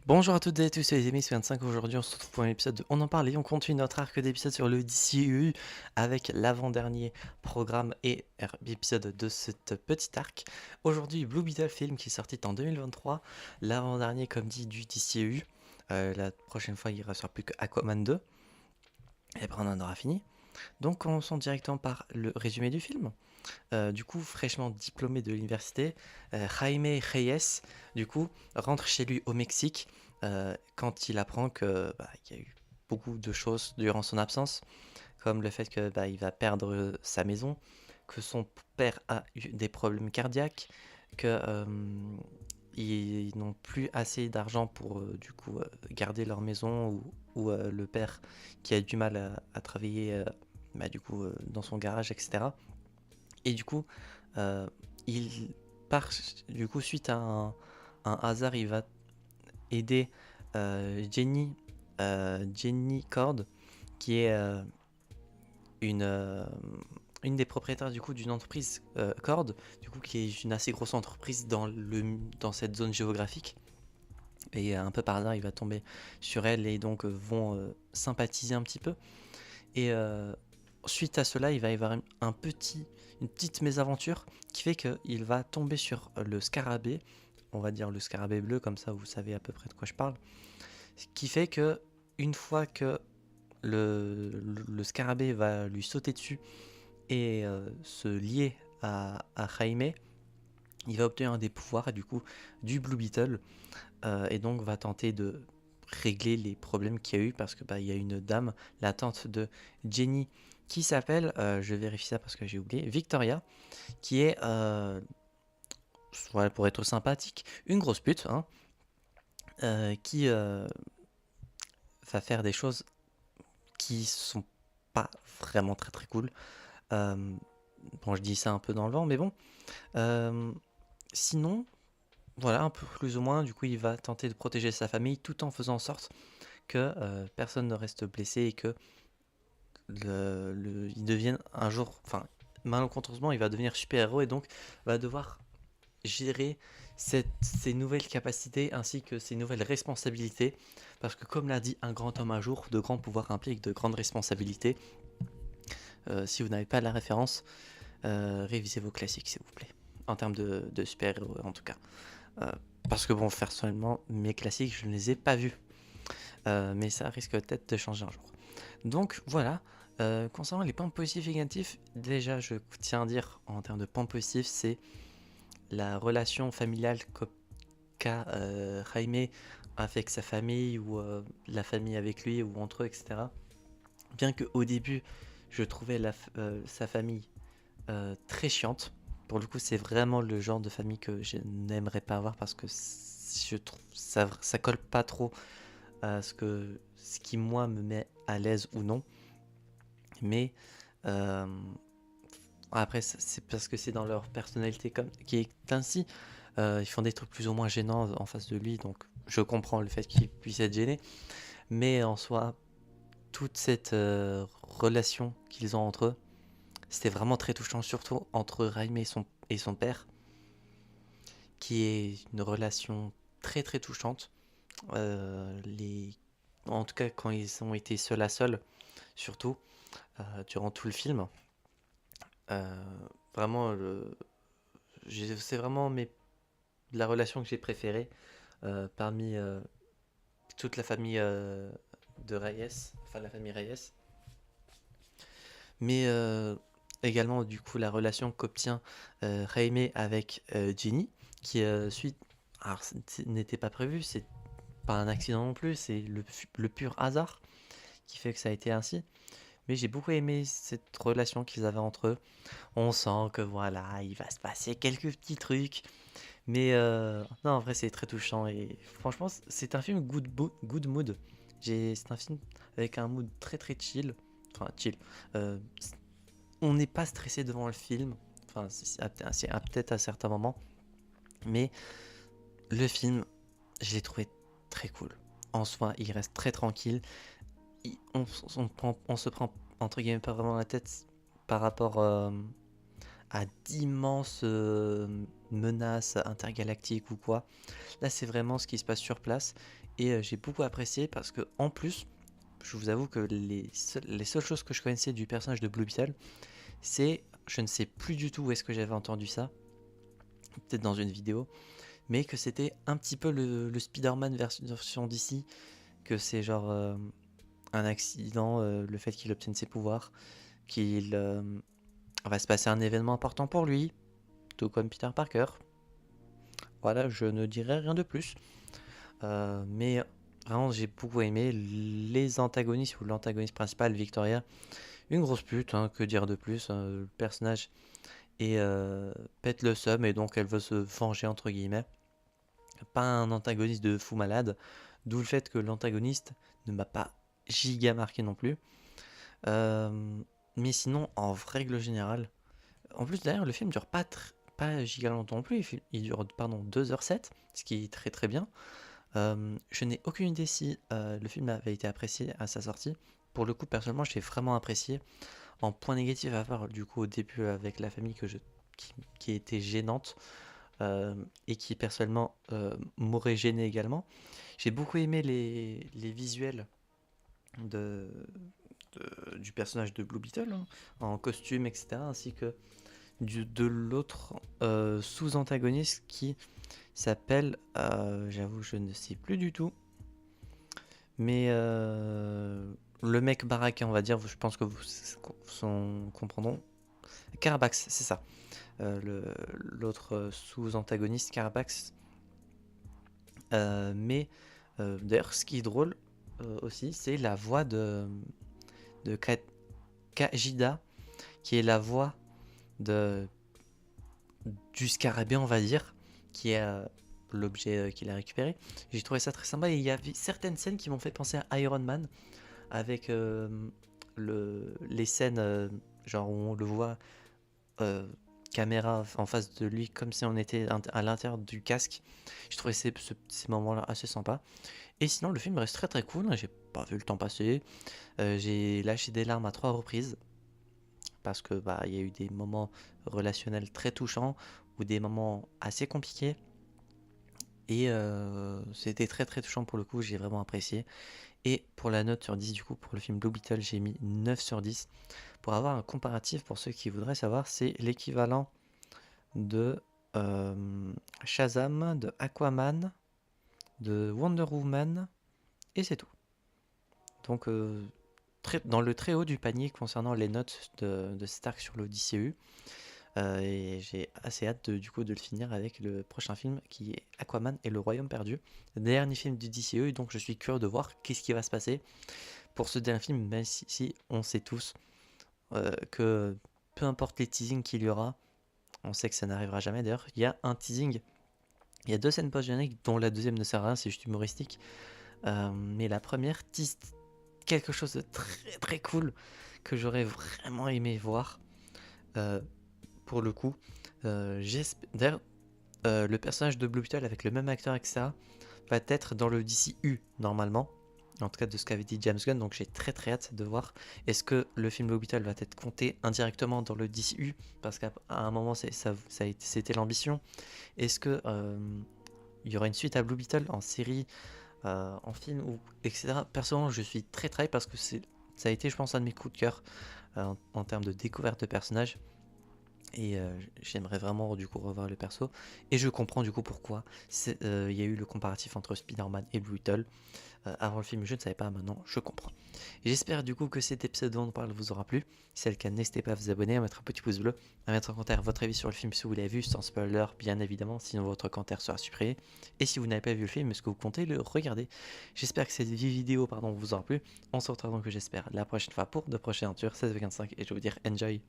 Bonjour à toutes et à tous, c'est les amis, c'est 25. Aujourd'hui, on se retrouve pour un épisode de On en parle et on continue notre arc d'épisodes sur le DCU avec l'avant-dernier programme et épisode de cette petite arc. Aujourd'hui, Blue Beetle film qui est sorti en 2023, l'avant-dernier comme dit du DCU. La prochaine fois, il ne restera plus que Aquaman 2 et après on en aura fini. Donc commençons directement par le résumé du film. Du coup, fraîchement diplômé de l'université, Jaime Reyes, du coup, rentre chez lui au Mexique quand il apprend que qu'il y a eu beaucoup de choses durant son absence, comme le fait que il va perdre sa maison, que son père a eu des problèmes cardiaques, que ils n'ont plus assez d'argent pour du coup garder leur maison ou le père qui a du mal à travailler du coup dans son garage, etc. Et du coup, il part, du coup, suite à un hasard, il va aider Jenny, Jenny Cord, qui est une, euh, une des propriétaires du coup d'une entreprise Cord, du coup, qui est une assez grosse entreprise dans cette zone géographique. Et un peu par hasard, il va tomber sur elle et donc vont sympathiser un petit peu. Et suite à cela, il va y avoir une petite mésaventure qui fait qu'il va tomber sur le scarabée, on va dire le scarabée bleu, comme ça vous savez à peu près de quoi je parle. Ce qui fait que une fois que le scarabée va lui sauter dessus et se lier à Jaime, il va obtenir des pouvoirs du coup du Blue Beetle et donc va tenter de régler les problèmes qu'il y a eu parce que il y a une dame, la tante de Jenny, qui s'appelle, je vérifie ça parce que j'ai oublié, Victoria, qui est, voilà, pour être sympathique, une grosse pute, hein, qui va faire des choses qui sont pas vraiment très très cool. Euh, bon, je dis ça un peu dans le vent, mais bon. Euh, Sinon, voilà, un peu plus ou moins, du coup, il va tenter de protéger sa famille tout en faisant en sorte que personne ne reste blessé et que il devienne un jour, enfin, malencontreusement, il va devenir super-héros et donc va devoir gérer ces nouvelles capacités ainsi que ces nouvelles responsabilités. Parce que comme l'a dit un grand homme un jour, de grands pouvoirs impliquent de grandes responsabilités. Si vous n'avez pas la référence, révisez vos classiques s'il vous plaît. En termes de super-héros en tout cas. Euh, Parce que bon, personnellement, mes classiques, je ne les ai pas vus. Mais ça risque peut-être de changer un jour. Donc voilà, concernant les points positifs et négatifs, déjà je tiens à dire en termes de points positifs, c'est la relation familiale qu'a Jaime avec sa famille ou la famille avec lui ou entre eux, etc. Bien qu'au début, je trouvais sa famille très chiante. Pour le coup, c'est vraiment le genre de famille que je n'aimerais pas avoir parce que je trouve ça colle pas trop à ce qui moi me met à l'aise ou non. Mais euh, après, c'est parce que c'est dans leur personnalité qui est ainsi. Ils font des trucs plus ou moins gênants en face de lui, donc je comprends le fait qu'il puisse être gêné. Mais en soi, toute cette relation qu'ils ont entre eux, c'était vraiment très touchant, surtout entre Raime et son père, qui est une relation très très touchante. Les... En tout cas, quand ils ont été seul à seul, surtout, durant tout le film. Euh, Vraiment, c'est vraiment la relation que j'ai préférée parmi toute la famille de Reyes, enfin la famille Reyes. Mais également, du coup, la relation qu'obtient Jaime avec Ginny, qui suite. Alors, n'était pas prévu, c'est pas un accident non plus, c'est le pur hasard qui fait que ça a été ainsi. Mais j'ai beaucoup aimé cette relation qu'ils avaient entre eux. On sent que voilà, il va se passer quelques petits trucs. Mais non, en vrai, c'est très touchant. Et franchement, c'est un film good mood. C'est un film avec un mood très très chill. Enfin, chill. Euh, on n'est pas stressé devant le film. Enfin, peut-être à certains moments. Mais le film, je l'ai trouvé très cool. En soi, il reste très tranquille. On se prend, entre guillemets, pas vraiment la tête par rapport à d'immenses menaces intergalactiques ou quoi. Là, c'est vraiment ce qui se passe sur place. Et j'ai beaucoup apprécié parce que, en plus, je vous avoue que les seules choses que je connaissais du personnage de Blue Beetle, c'est, je ne sais plus du tout où est-ce que j'avais entendu ça, peut-être dans une vidéo, mais que c'était un petit peu le Spider-Man version d'ici, que c'est genre un accident, le fait qu'il obtienne ses pouvoirs, qu'il va se passer un événement important pour lui, tout comme Peter Parker. Voilà, je ne dirai rien de plus. Mais vraiment, j'ai beaucoup aimé les antagonistes ou l'antagoniste principal, Victoria. Une grosse pute, hein, que dire de plus. Le personnage pète le seum et donc elle veut se venger entre guillemets. Pas un antagoniste de fou malade, d'où le fait que l'antagoniste ne m'a pas giga marqué non plus. Mais sinon, en règle générale, en plus d'ailleurs, le film dure pas giga longtemps non plus, il dure 2h07, ce qui est très très bien. Je n'ai aucune idée si le film avait été apprécié à sa sortie. Pour le coup, personnellement, j'ai vraiment apprécié. En point négatif, à part du coup au début avec la famille qui était gênante et qui personnellement m'aurait gêné également. J'ai beaucoup aimé les visuels de, du personnage de Blue Beetle, hein, en costume, etc. Ainsi que de l'autre sous-antagoniste qui s'appelle, j'avoue, je ne sais plus du tout, mais le mec baraqué, on va dire, je pense que vous comprendront. Carabax, c'est ça. L'autre sous-antagoniste, Carabax. Mais d'ailleurs, ce qui est drôle aussi, c'est la voix de Kajida, qui est la voix de, du scarabée, on va dire, qui est l'objet qu'il a récupéré. J'ai trouvé ça très sympa et il y avait certaines scènes qui m'ont fait penser à Iron Man avec les scènes genre où on le voit caméra en face de lui comme si on était à l'intérieur du casque. Je trouvais ces moments-là assez sympas. Et sinon le film reste très très cool, j'ai pas vu le temps passer. J'ai lâché des larmes à 3 reprises parce que bah il y a eu des moments relationnels très touchants ou des moments assez compliqués. Et c'était très très touchant pour le coup, j'ai vraiment apprécié. Et pour la note sur 10 du coup, pour le film Blue Beetle, j'ai mis 9 sur 10. Pour avoir un comparatif, pour ceux qui voudraient savoir, c'est l'équivalent de Shazam, de Aquaman, de Wonder Woman, et c'est tout. Donc dans le très haut du panier concernant les notes de cet arc sur le DCU. Et j'ai assez hâte du coup de le finir avec le prochain film qui est Aquaman et le Royaume perdu, le dernier film du DCU, donc je suis curieux de voir qu'est-ce qui va se passer pour ce dernier film, même si on sait tous que peu importe les teasings qu'il y aura, on sait que ça n'arrivera jamais. D'ailleurs, il y a un teasing, il y a 2 scènes post-génériques dont la deuxième ne sert à rien, c'est juste humoristique, mais la première tease quelque chose de très très cool que j'aurais vraiment aimé voir. Pour le coup. D'ailleurs, le personnage de Blue Beetle avec le même acteur, etc., va être dans le DCU normalement. En tout cas, de ce qu'avait dit James Gunn. Donc, j'ai très très hâte de voir. Est-ce que le film Blue Beetle va être compté indirectement dans le DCU? Parce qu'à un moment, c'était l'ambition. Est-ce que il y aura une suite à Blue Beetle en série, en film, ou etc. Personnellement, je suis très très parce que ça a été, je pense, un de mes coups de cœur en termes de découverte de personnages. Et j'aimerais vraiment du coup revoir le perso. Et je comprends du coup pourquoi il y a eu le comparatif entre Spider-Man et Blue Beetle. Avant le film, je ne savais pas, maintenant je comprends. Et j'espère du coup que cet épisode dont on parle vous aura plu. Si c'est le cas, n'hésitez pas à vous abonner, à mettre un petit pouce bleu, à mettre en commentaire votre avis sur le film si vous l'avez vu, sans spoiler bien évidemment, sinon votre commentaire sera supprimé. Et si vous n'avez pas vu le film, est-ce que vous comptez le regarder? J'espère que cette vidéo vous aura plu. On se retrouve donc j'espère la prochaine fois pour de prochaines aventures 16,25 et je vais vous dire enjoy.